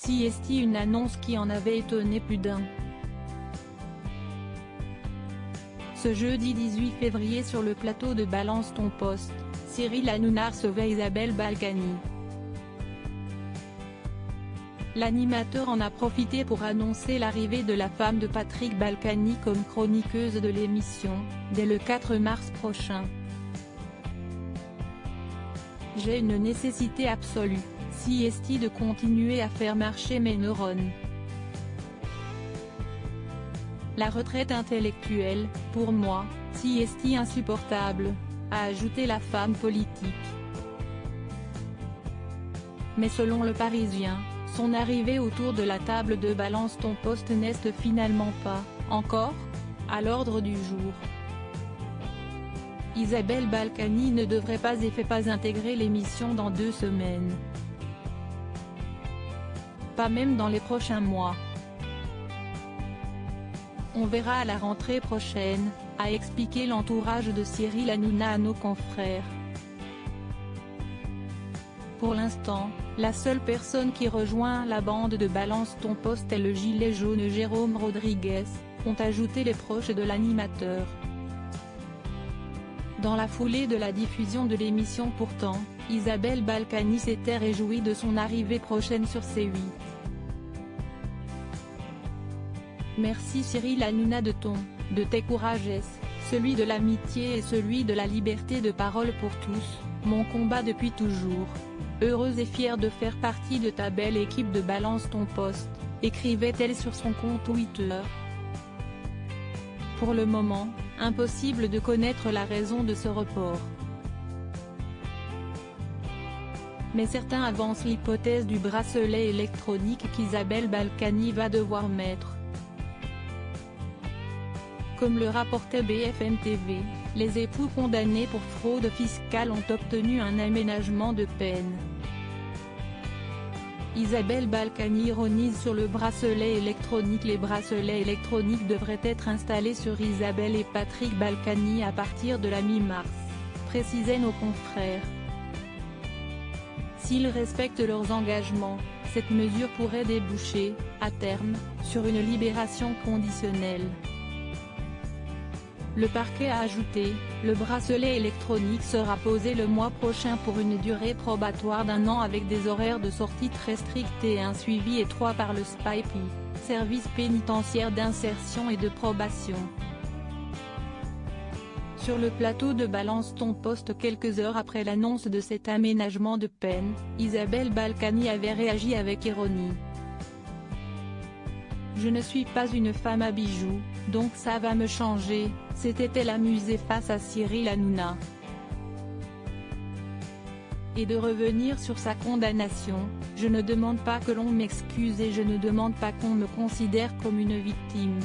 Si est une annonce qui en avait étonné plus d'un. Ce jeudi 18 février sur le plateau de Balance ton poste, Cyril Hanouna recevait Isabelle Balkany. L'animateur en a profité pour annoncer l'arrivée de la femme de Patrick Balkany comme chroniqueuse de l'émission, dès le 4 mars prochain. J'ai une nécessité absolue, si est de continuer à faire marcher mes neurones. La retraite intellectuelle, pour moi, si est insupportable, a ajouté la femme politique. Mais selon Le Parisien, son arrivée autour de la table de Balance ton poste n'est finalement pas, encore, à l'ordre du jour. Isabelle Balkany ne devrait pas intégrer l'émission dans 2 semaines. Pas même dans les prochains mois. On verra à la rentrée prochaine, a expliqué l'entourage de Cyril Hanouna à nos confrères. Pour l'instant, la seule personne qui rejoint la bande de Balance ton poste est le gilet jaune Jérôme Rodriguez, ont ajouté les proches de l'animateur. Dans la foulée de la diffusion de l'émission pourtant, Isabelle Balkany s'était réjouie de son arrivée prochaine sur C8. Merci Cyril Hanouna de tes courages, celui de l'amitié et celui de la liberté de parole pour tous, mon combat depuis toujours. Heureuse et fière de faire partie de ta belle équipe de Balance ton poste, écrivait-elle sur son compte Twitter. Pour le moment, impossible de connaître la raison de ce report. Mais certains avancent l'hypothèse du bracelet électronique qu'Isabelle Balkany va devoir mettre. Comme le rapportait BFM TV, les époux condamnés pour fraude fiscale ont obtenu un aménagement de peine. Isabelle Balkany ironise sur le bracelet électronique. Les bracelets électroniques devraient être installés sur Isabelle et Patrick Balkany à partir de la mi-mars, précisaient nos confrères. S'ils respectent leurs engagements, cette mesure pourrait déboucher, à terme, sur une libération conditionnelle. Le parquet a ajouté, le bracelet électronique sera posé le mois prochain pour une durée probatoire d'1 an avec des horaires de sortie très stricts et un suivi étroit par le SPIP, service pénitentiaire d'insertion et de probation. Sur le plateau de Balance ton poste quelques heures après l'annonce de cet aménagement de peine, Isabelle Balkany avait réagi avec ironie. Je ne suis pas une femme à bijoux, donc ça va me changer, s'était-elle amusée face à Cyril Hanouna. Et de revenir sur sa condamnation, je ne demande pas que l'on m'excuse et je ne demande pas qu'on me considère comme une victime.